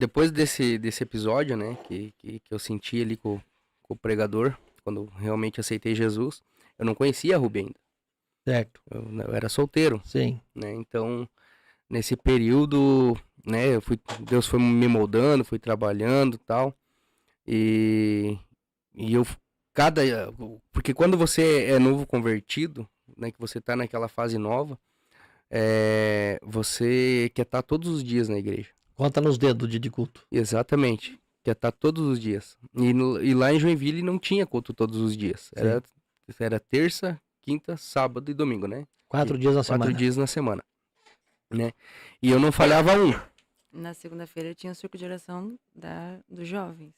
depois desse episódio, né, que eu senti ali com o pregador, quando realmente aceitei Jesus, eu não conhecia a Ruby ainda. Certo. Eu era solteiro, Sim. né? Então, nesse período, né, Deus foi me moldando, fui trabalhando e tal. E eu cada porque quando você é novo convertido, né, que você tá naquela fase nova, você quer estar todos os dias na igreja. Conta nos dedos do dia de culto. Exatamente. Quer estar todos os dias. E lá em Joinville não tinha culto todos os dias. Sim. Era terça, quinta, sábado e domingo, né? 4 dias na Quatro semana. dias na semana, né? E eu não falhava um. Na segunda-feira tinha o circo de oração dos jovens.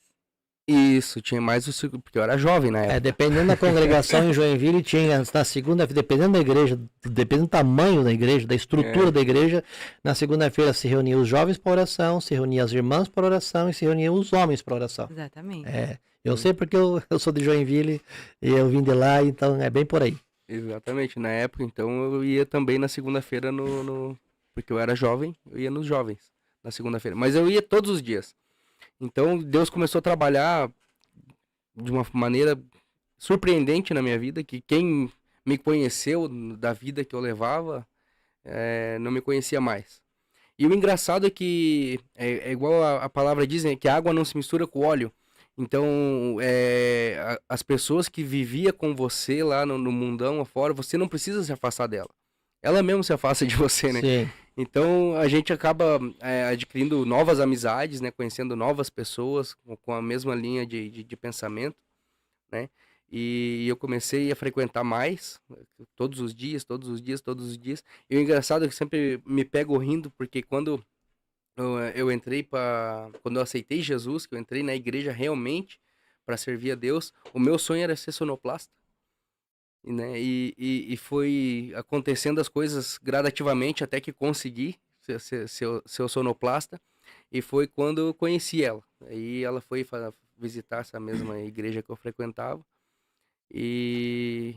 Isso, tinha mais o ciclo, porque eu era jovem na época. Dependendo da congregação em Joinville, tinha na segunda, dependendo da igreja, dependendo do tamanho da igreja, da estrutura da igreja, na segunda-feira se reuniam os jovens para oração, se reuniam as irmãs para oração e se reuniam os homens para oração. Exatamente. Eu sei porque eu sou de Joinville e eu vim de lá, então é bem por aí. Exatamente, na época, então eu ia também na segunda-feira porque eu era jovem, eu ia nos jovens na segunda-feira, mas eu ia todos os dias. Então Deus começou a trabalhar de uma maneira surpreendente na minha vida, que quem me conheceu da vida que eu levava, não me conhecia mais. E o engraçado é que é igual a palavra diz, né, que a água não se mistura com o óleo. Então, as pessoas que viviam com você lá no mundão afora, você não precisa se afastar dela. Ela mesmo se afasta de você, né? Sim. Então, a gente acaba adquirindo novas amizades, né? Conhecendo novas pessoas com a mesma linha de pensamento, né? E eu comecei a frequentar mais, todos os dias, todos os dias, todos os dias. E o engraçado é que sempre me pego rindo, porque quando eu entrei quando eu aceitei Jesus, que eu entrei na igreja realmente para servir a Deus, o meu sonho era ser sonoplasta. Né? E foi acontecendo as coisas gradativamente até que consegui ser o sonoplasta. E foi quando eu conheci ela. Aí ela foi visitar essa mesma igreja que eu frequentava. E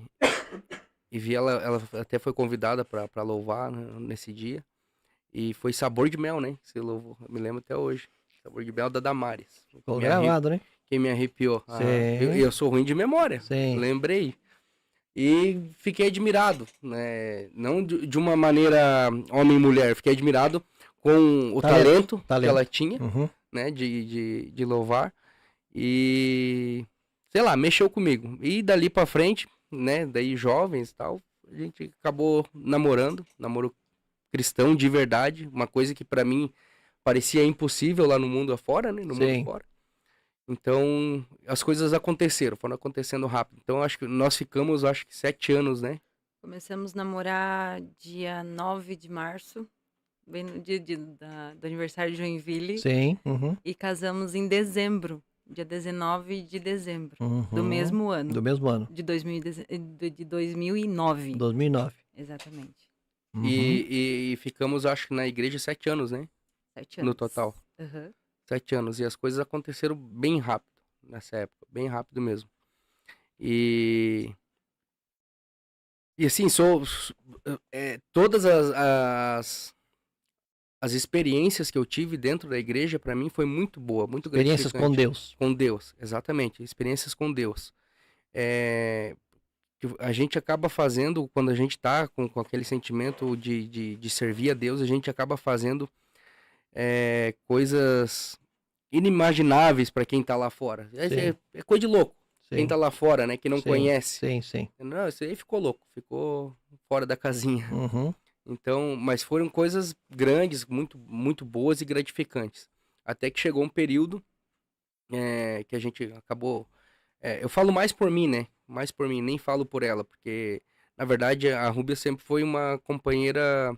vi ela até foi convidada para louvar, né, nesse dia. E foi Sabor de Mel, né? Você louvou, eu me lembro até hoje. Sabor de Mel da Damares. Ficou gravado, né? Quem me arrepiou. Sim. Eu sou ruim de memória. Sim. Lembrei. E fiquei admirado, né? Não de uma maneira homem e mulher. Fiquei admirado com o talento que ela tinha, né? De louvar. E, sei lá, mexeu comigo. E dali pra frente, né? Daí jovens e tal, a gente acabou namoro cristão de verdade. Uma coisa que pra mim parecia impossível lá no mundo afora, né? No mundo fora. Então, as coisas foram acontecendo rápido. Então, acho que nós ficamos, 7 anos, né? Começamos a namorar dia 9 de março, bem no dia do aniversário de Joinville. Sim. E casamos em dezembro, dia 19 de dezembro, do mesmo ano. Do mesmo ano. De 2009. 2009. Exatamente. E ficamos, acho que na igreja 7 anos, né? 7 anos. No total. 7 anos. E as coisas aconteceram bem rápido nessa época. Bem rápido mesmo. E assim, todas as experiências que eu tive dentro da igreja, pra mim, foi muito boa, muito gratificante. Experiências com Deus. Com Deus, exatamente. Experiências com Deus. Que a gente acaba fazendo, quando a gente tá com aquele sentimento de servir a Deus, a gente acaba fazendo coisas inimagináveis para quem tá lá fora. É coisa de louco. Sim. Quem tá lá fora, né? Que não conhece. Sim. Não, isso aí ficou louco. Ficou fora da casinha. Então, mas foram coisas grandes, muito, muito boas e gratificantes. Até que chegou um período que a gente acabou... eu falo mais por mim, né? Mais por mim, nem falo por ela. Porque, na verdade, a Rúbia sempre foi uma companheira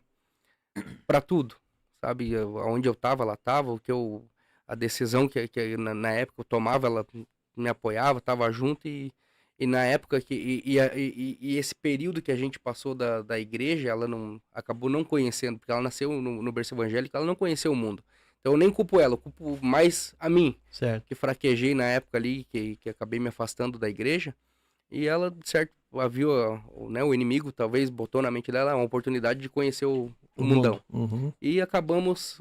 para tudo. Sabe, onde eu tava, ela tava, a decisão que na época eu tomava, ela me apoiava, tava junto e na época e esse período que a gente passou da igreja, ela acabou não conhecendo, porque ela nasceu no berço evangélico, ela não conheceu o mundo. Então eu nem culpo ela, eu culpo mais a mim, certo, que fraquejei na época ali, que acabei me afastando da igreja. E ela, de certo, viu, né, o inimigo talvez botou na mente dela uma oportunidade de conhecer o mundão. Uhum. E acabamos,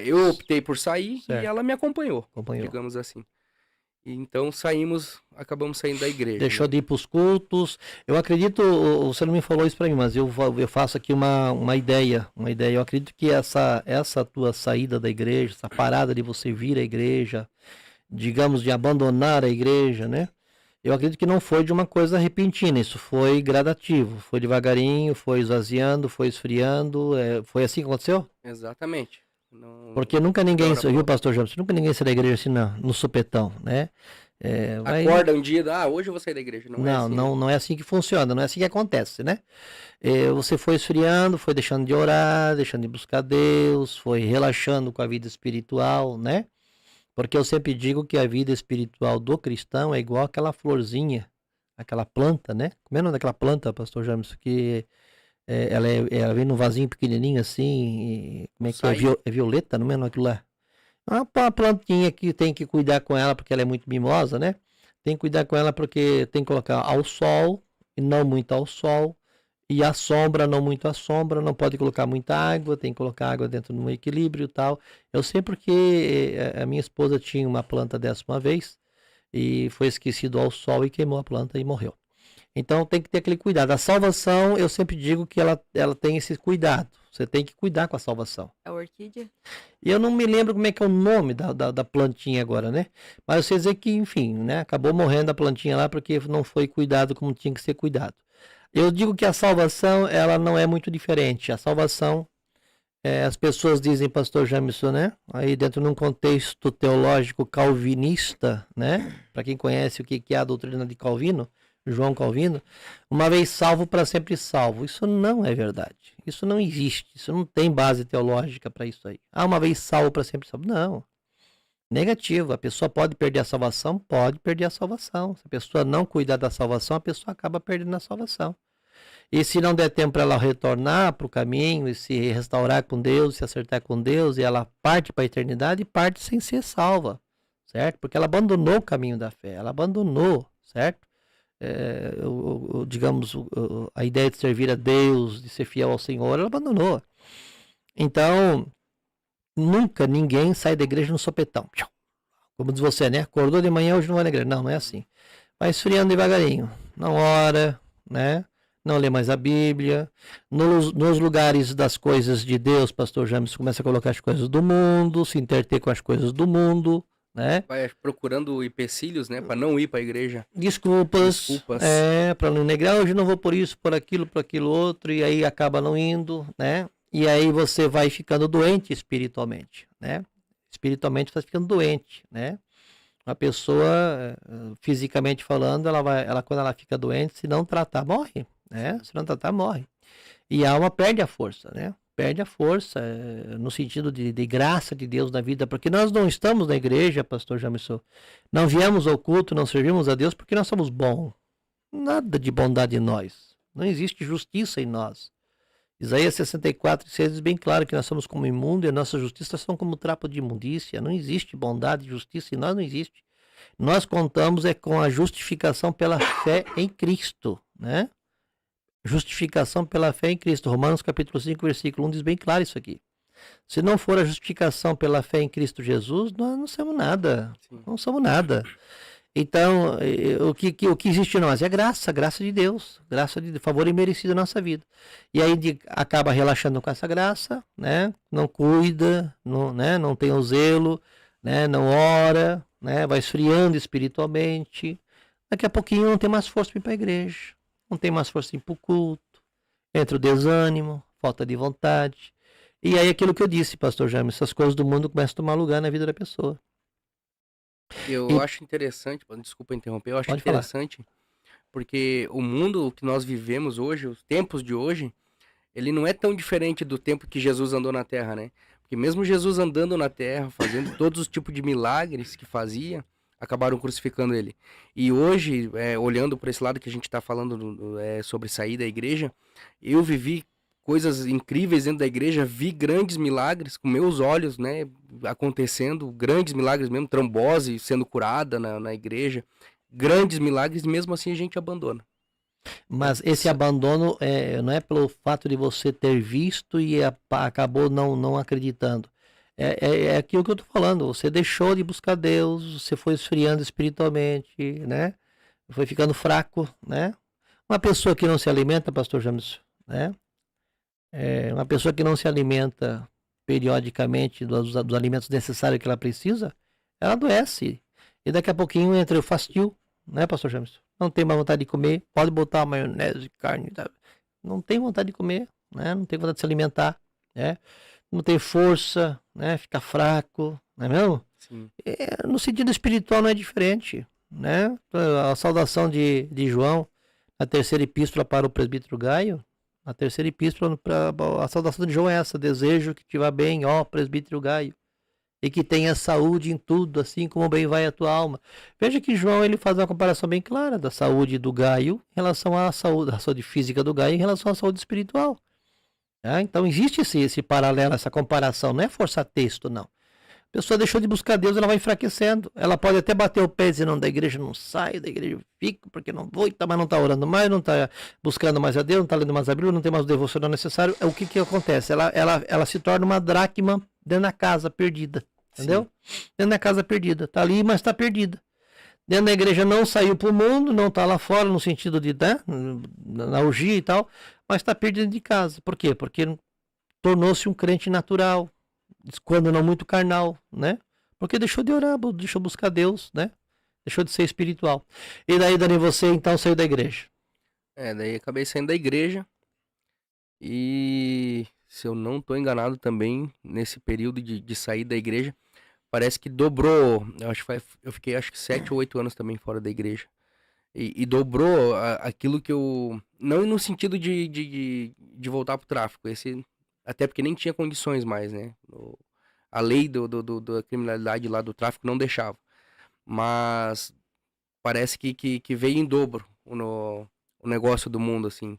eu optei por sair e Certo. ela me acompanhou, Acompanhou. digamos assim. E então acabamos saindo da igreja. Deixou né? de ir para os cultos. Eu acredito, você não me falou isso para mim, mas eu faço aqui uma ideia. Eu acredito que essa tua saída da igreja, essa parada de você vir à igreja, digamos, de abandonar a igreja, né? Eu acredito que não foi de uma coisa repentina, isso foi gradativo, foi devagarinho, foi esvaziando, foi esfriando, foi assim que aconteceu? Exatamente. Não, Porque nunca ninguém, hora pra viu, outra. pastor James, nunca ninguém sai da igreja assim no supetão, né? Acorda um dia, hoje eu vou sair da igreja. Não é Não, assim, né? não é assim que funciona, não é assim que acontece, né? Você foi esfriando, foi deixando de orar, deixando de buscar Deus, foi relaxando com a vida espiritual, né? Porque eu sempre digo que a vida espiritual do cristão é igual aquela florzinha, aquela planta, né? Como é o nome daquela planta, pastor James? Que ela vem num vasinho pequenininho assim, como é que é? Sai. É violeta, não é aquilo lá? É uma plantinha que tem que cuidar com ela porque ela é muito mimosa, né? Tem que cuidar com ela porque tem que colocar ao sol e não muito ao sol. E a sombra, não muito à sombra, não pode colocar muita água, tem que colocar água dentro de um equilíbrio e tal. Eu sei porque a minha esposa tinha uma planta dessa uma vez e foi esquecido ao sol e queimou a planta e morreu. Então tem que ter aquele cuidado. A salvação, eu sempre digo que ela tem esse cuidado. Você tem que cuidar com a salvação. A orquídea? E eu não me lembro como é que é o nome da plantinha agora, né? Mas eu sei dizer que, enfim, né? Acabou morrendo a plantinha lá porque não foi cuidado como tinha que ser cuidado. Eu digo que a salvação, ela não é muito diferente. A salvação, as pessoas dizem, pastor Jamison, né? Aí dentro de um contexto teológico calvinista, né? Para quem conhece o que é a doutrina de Calvino, João Calvino, uma vez salvo, para sempre salvo. Isso não é verdade. Isso não existe. Isso não tem base teológica para isso aí. Uma vez salvo, para sempre salvo. Não. Negativo. A pessoa pode perder a salvação? Pode perder a salvação. Se a pessoa não cuidar da salvação, a pessoa acaba perdendo a salvação. E se não der tempo para ela retornar para o caminho e se restaurar com Deus, se acertar com Deus, e ela parte para a eternidade, parte sem ser salva, certo? Porque ela abandonou o caminho da fé, ela abandonou, certo? Digamos, a ideia de servir a Deus, de ser fiel ao Senhor, ela abandonou. Então, nunca ninguém sai da igreja no sopetão. Como diz você, né? Acordou de manhã, hoje não vai na igreja. Não, não é assim. Vai esfriando devagarinho. Não ora, né? Não lê mais a Bíblia. Nos lugares das coisas de Deus, pastor James começa a colocar as coisas do mundo, se interter com as coisas do mundo, né? Vai procurando empecilhos, né? Para não ir para a igreja. Desculpas. Para não ir na igreja. Hoje não vou por isso, por aquilo outro, e aí acaba não indo, né? E aí você vai ficando doente espiritualmente, né? Espiritualmente você está ficando doente, né? A pessoa, fisicamente falando, quando ela fica doente, se não tratar, morre, né? Se não tratar, morre. E a alma perde a força, né? Perde a força, no sentido de graça de Deus na vida, porque nós não estamos na igreja, pastor Jamison, não viemos ao culto, não servimos a Deus porque nós somos bons. Nada de bondade em nós. Não existe justiça em nós. Isaías 64:6 diz bem claro que nós somos como imundo e a nossa justiça são como trapo de imundícia. Não existe bondade e justiça em nós, não existe. Nós contamos com a justificação pela fé em Cristo, né? Justificação pela fé em Cristo. Romanos capítulo 5, versículo 1 diz bem claro isso aqui. Se não for a justificação pela fé em Cristo Jesus, nós não somos nada. Sim. Não somos nada. Então, o que existe em nós é graça de Deus, graça de favor imerecido na nossa vida. E aí acaba relaxando com essa graça, né? Não cuida, não tem o zelo, né? Não ora, né? Vai esfriando espiritualmente. Daqui a pouquinho não tem mais força para ir para a igreja, não tem mais força para ir para o culto, entra o desânimo, falta de vontade. E aí aquilo que eu disse, pastor Jaime, essas coisas do mundo começam a tomar lugar na vida da pessoa. Eu acho interessante, desculpa interromper, eu acho interessante, porque o mundo que nós vivemos hoje, os tempos de hoje, ele não é tão diferente do tempo que Jesus andou na Terra, né? Porque mesmo Jesus andando na Terra, fazendo todos os tipos de milagres que fazia, acabaram crucificando ele. E hoje, olhando por esse lado que a gente está falando sobre sair da igreja, eu vivi coisas incríveis dentro da igreja, vi grandes milagres com meus olhos, né, acontecendo, grandes milagres mesmo, trombose sendo curada na igreja, grandes milagres, e mesmo assim a gente abandona. Mas esse abandono não é pelo fato de você ter visto e acabou não acreditando. É aquilo que eu tô falando. Você deixou de buscar Deus, você foi esfriando espiritualmente, né? Foi ficando fraco, né? Uma pessoa que não se alimenta, pastor James, né? Uma pessoa que não se alimenta periodicamente dos alimentos necessários que ela precisa, ela adoece. E daqui a pouquinho entra o fastio, né, pastor James? Não tem mais vontade de comer, pode botar maionese, carne, tá? Não tem vontade de comer, né? Não tem vontade de se alimentar, né? Não tem força, né? Fica fraco, não é mesmo? Sim. No sentido espiritual não é diferente, né? A saudação de João, a terceira epístola para o presbítero Gaio, a terceira epístola, a saudação de João é essa: desejo que te vá bem, ó presbítero Gaio, e que tenha saúde em tudo, assim como bem vai a tua alma. Veja que João ele faz uma comparação bem clara da saúde do Gaio em relação à saúde física do Gaio em relação à saúde espiritual. Então existe esse paralelo, essa comparação, não é forçar texto, não. A pessoa deixou de buscar Deus, ela vai enfraquecendo. Ela pode até bater o pé e dizer, não, da igreja não saio, da igreja eu fico, porque não vou, mas não está orando mais, não está buscando mais a Deus, não está lendo mais a Bíblia, não tem mais o devocional necessário. O que acontece? Ela se torna uma dracma dentro da casa, perdida. Entendeu? Sim. Dentro da casa perdida. Está ali, mas está perdida. Dentro da igreja não saiu para o mundo, não está lá fora, no sentido de, né, na orgia e tal, mas está perdida de casa. Por quê? Porque tornou-se um crente natural, quando não muito carnal, né? Porque deixou de orar, deixou de buscar Deus, né? Deixou de ser espiritual. E daí, Dani, você então saiu da igreja? Daí acabei saindo da igreja e, se eu não tô enganado também, nesse período de sair da igreja, parece que dobrou, eu fiquei acho que 7 ou 8 anos também fora da igreja. E dobrou aquilo que eu, não no sentido de voltar pro tráfico, até porque nem tinha condições mais, né? A lei da criminalidade lá do tráfico não deixava. Mas parece que veio em dobro o negócio do mundo, assim.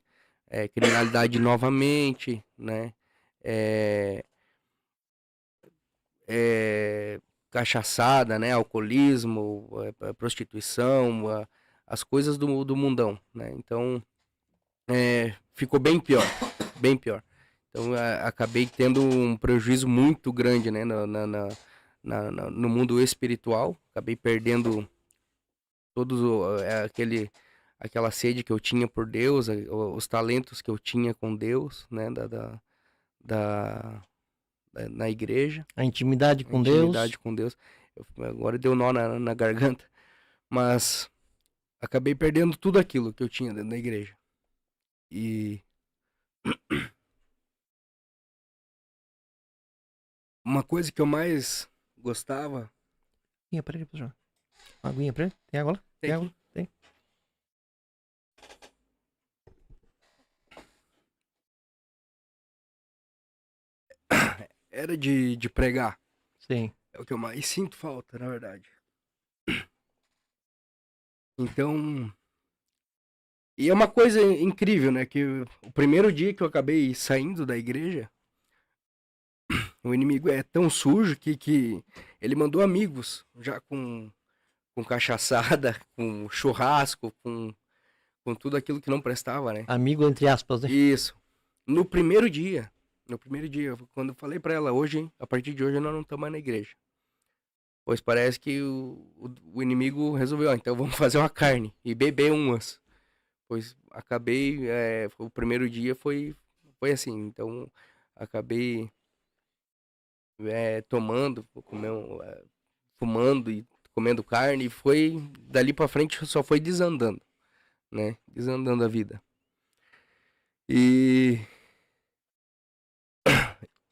Criminalidade novamente, né? Cachaçada, né? Alcoolismo, prostituição, as coisas do mundão, né? Então, ficou bem pior, bem pior. Então, acabei tendo um prejuízo muito grande, né? No mundo espiritual. Acabei perdendo todos aquela sede que eu tinha por Deus, os talentos que eu tinha com Deus, né? Na igreja. A intimidade com Deus. Intimidade com Deus. Agora deu nó na garganta. Mas acabei perdendo tudo aquilo que eu tinha dentro da igreja. E uma coisa que eu mais gostava... Aguinha pra ele, pessoal. Uma aguinha pra ele? Tem água lá? Tem água? Tem. Era de pregar. Sim. É o que eu mais sinto falta, na verdade. Então... E é uma coisa incrível, né? Que o primeiro dia que eu acabei saindo da igreja, o inimigo é tão sujo que ele mandou amigos, já com cachaçada, com churrasco, com tudo aquilo que não prestava, né? Amigo entre aspas, né? Isso. No primeiro dia, quando eu falei pra ela, hoje, hein, a partir de hoje nós não estamos mais na igreja. Pois parece que o inimigo resolveu, então vamos fazer uma carne e beber umas. Pois acabei, o primeiro dia foi assim, então acabei tomando, fumando e comendo carne, e foi, dali pra frente só foi desandando, né? Desandando a vida. E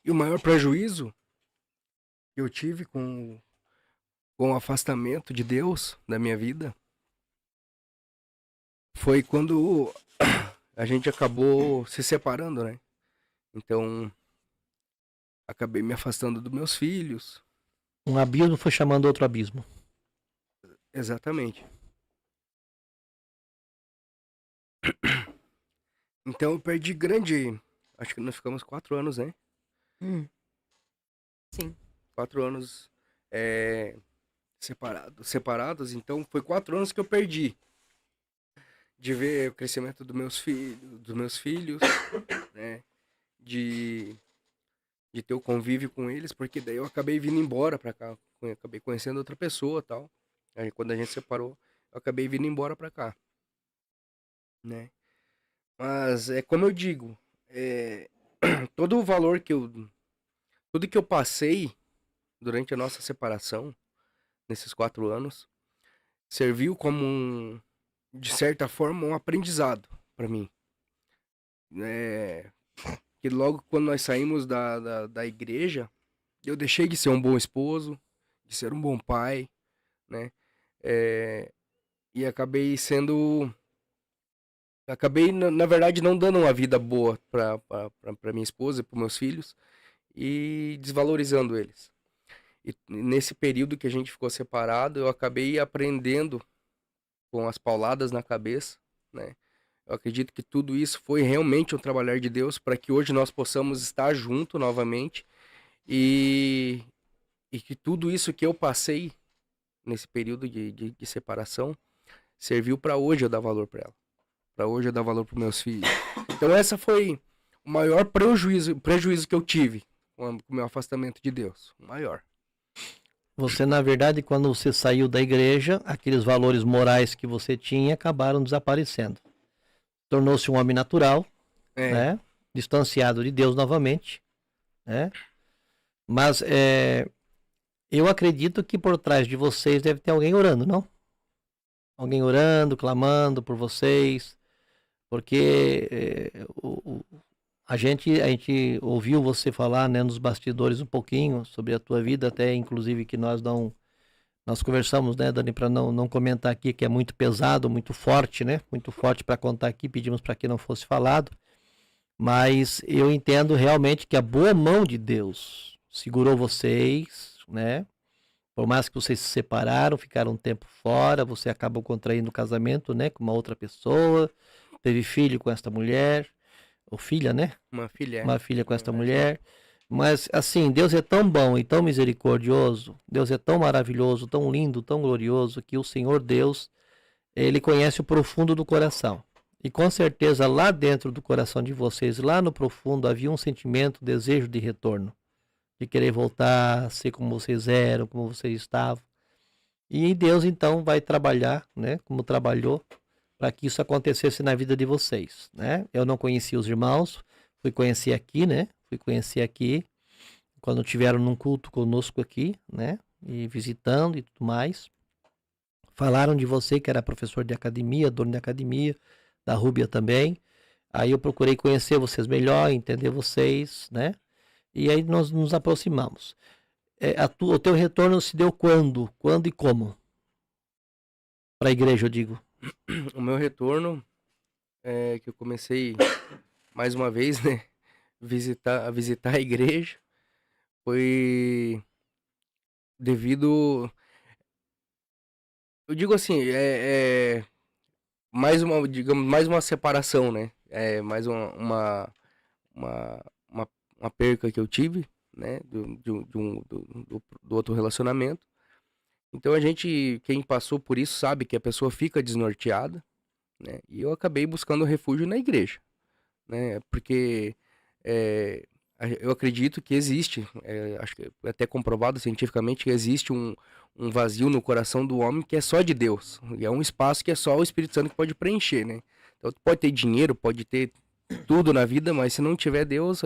o maior prejuízo que eu tive com o afastamento de Deus da minha vida foi quando a gente acabou se separando, né? Então, acabei me afastando dos meus filhos. Um abismo foi chamando outro abismo. Exatamente. Então, eu perdi grande... Acho que nós ficamos 4 anos, né? Sim. 4 anos separados, então foi 4 anos que eu perdi de ver o crescimento dos meus filhos, né? De, de ter o convívio com eles, porque daí eu acabei vindo embora pra cá, acabei conhecendo outra pessoa, tal. Aí quando a gente separou, eu acabei vindo embora pra cá, né? Mas é como eu digo, é, todo o valor tudo que eu passei durante a nossa separação, nesses 4 anos, serviu como de certa forma, um aprendizado pra mim. É, que logo quando nós saímos da igreja, eu deixei de ser um bom esposo, de ser um bom pai, né? É, e acabei, na verdade, não dando uma vida boa pra minha esposa e pros meus filhos e desvalorizando eles. E nesse período que a gente ficou separado, eu acabei aprendendo com as pauladas na cabeça, né? Eu acredito que tudo isso foi realmente um trabalhar de Deus para que hoje nós possamos estar junto novamente e, e que tudo isso que eu passei nesse período de separação serviu para hoje eu dar valor para ela, para hoje eu dar valor para meus filhos. Então essa foi o maior prejuízo que eu tive com o meu afastamento de Deus, o maior. Você, na verdade, quando você saiu da igreja, aqueles valores morais que você tinha acabaram desaparecendo. Tornou-se um homem natural, É, né? Distanciado de Deus novamente, né? Mas eu acredito que por trás de vocês deve ter alguém orando, não? Alguém orando, clamando por vocês, porque a gente ouviu você falar, né, nos bastidores um pouquinho sobre a tua vida, até inclusive que nós conversamos, né, Dani, para não comentar aqui, que é muito pesado, muito forte, né? Muito forte para contar aqui, pedimos para que não fosse falado. Mas eu entendo realmente que a boa mão de Deus segurou vocês, né? Por mais que vocês se separaram, ficaram um tempo fora, você acabou contraindo casamento, né, com uma outra pessoa, teve filho com esta mulher, ou filha, né? uma filha, Uma filha com na esta verdade. mulher. Mas assim, Deus é tão bom e tão misericordioso, Deus é tão maravilhoso, tão lindo, tão glorioso, que o Senhor Deus, ele conhece o profundo do coração. E com certeza lá dentro do coração de vocês, lá no profundo, havia um sentimento, desejo de retorno, de querer voltar a ser como vocês eram, como vocês estavam. E Deus então vai trabalhar, né, como trabalhou, para que isso acontecesse na vida de vocês, né? Eu não conhecia os irmãos, fui conhecer aqui, né? Fui conhecer aqui quando tiveram num culto conosco aqui, né? E visitando e tudo mais. Falaram de você que era professor de academia, dono de academia, da Rúbia também. Aí eu procurei conhecer vocês melhor, entender vocês, né? E aí nós nos aproximamos. O teu retorno se deu quando? Quando e como? Para a igreja, eu digo. O meu retorno é que eu comecei mais uma vez, né, visitar a igreja, foi devido, eu digo assim, mais uma, digamos, mais uma separação, né? É mais uma, uma, uma perca que eu tive, né? Do outro relacionamento. Então quem passou por isso sabe que a pessoa fica desnorteada, né? E eu acabei buscando refúgio na igreja, né? Porque é, eu acredito que existe, acho que é até comprovado cientificamente que existe um vazio no coração do homem que é só de Deus. E é um espaço que é só o Espírito Santo que pode preencher, né? Então tu pode ter dinheiro, pode ter tudo na vida, mas se não tiver Deus,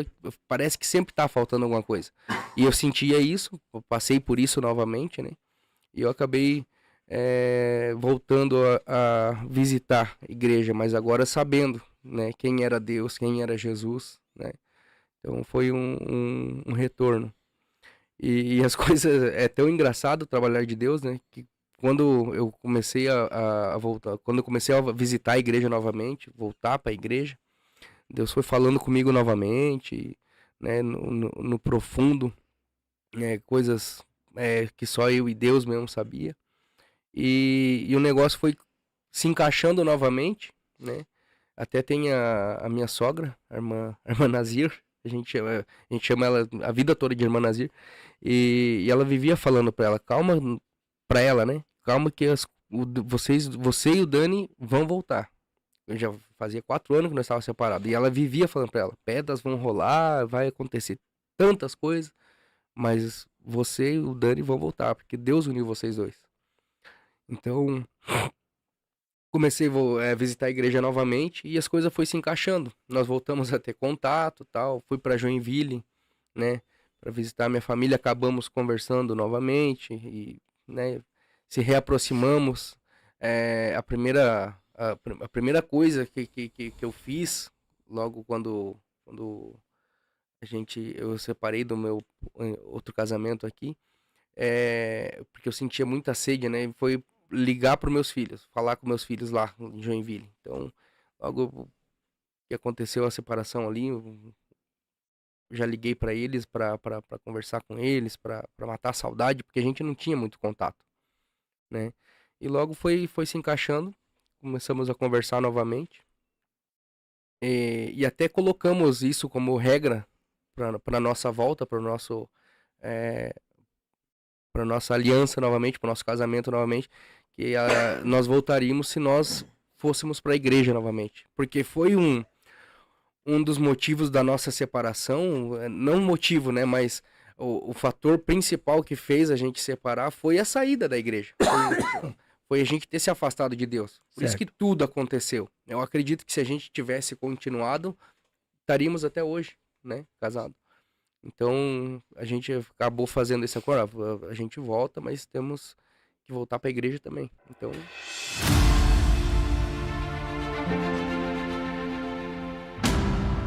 parece que sempre tá faltando alguma coisa. E eu sentia isso, eu passei por isso novamente, né? E eu acabei voltando a visitar a igreja, mas agora sabendo, né, quem era Deus, quem era Jesus, né? Então foi um retorno. E as coisas, é tão engraçado trabalhar de Deus, né? Que quando eu comecei a voltar, quando eu comecei a visitar a igreja novamente, voltar para a igreja, Deus foi falando comigo novamente, né? No profundo, né? Coisas que só eu e Deus mesmo sabia. E o negócio foi se encaixando novamente, né? Até tem a minha sogra, a irmã Nazir, a gente chama ela a vida toda de irmã Nazir, e ela vivia falando pra ela, calma, pra ela, né? Calma que você e o Dani vão voltar. Eu já fazia 4 anos que nós estávamos separados. E ela vivia falando pra ela, pedras vão rolar, vai acontecer tantas coisas, mas você e o Dani vão voltar, porque Deus uniu vocês dois. Então, comecei a visitar a igreja novamente e as coisas foram se encaixando. Nós voltamos a ter contato, tal. Fui para Joinville, né, para visitar minha família. Acabamos conversando novamente e, né, se reaproximamos. A primeira coisa que eu fiz logo quando eu separei do meu outro casamento aqui, porque eu sentia muita sede, né? Foi ligar para meus filhos, falar com meus filhos lá em Joinville. Então, logo que aconteceu a separação ali, eu já liguei para eles para conversar com eles, para matar a saudade, porque a gente não tinha muito contato, né? E logo foi se encaixando, começamos a conversar novamente. E até colocamos isso como regra para nossa volta, para nosso para nossa aliança novamente, para nosso casamento novamente, que nós voltaríamos se nós fôssemos para a igreja novamente, porque foi um dos motivos da nossa separação, não motivo, né, mas o fator principal que fez a gente separar foi a saída da igreja. Foi a gente ter se afastado de Deus. Por isso que tudo aconteceu. Eu acredito que se a gente tivesse continuado, estaríamos até hoje, né, casados. Então, a gente acabou fazendo esse acordo. A gente volta, mas temos que voltar para a igreja também. Então...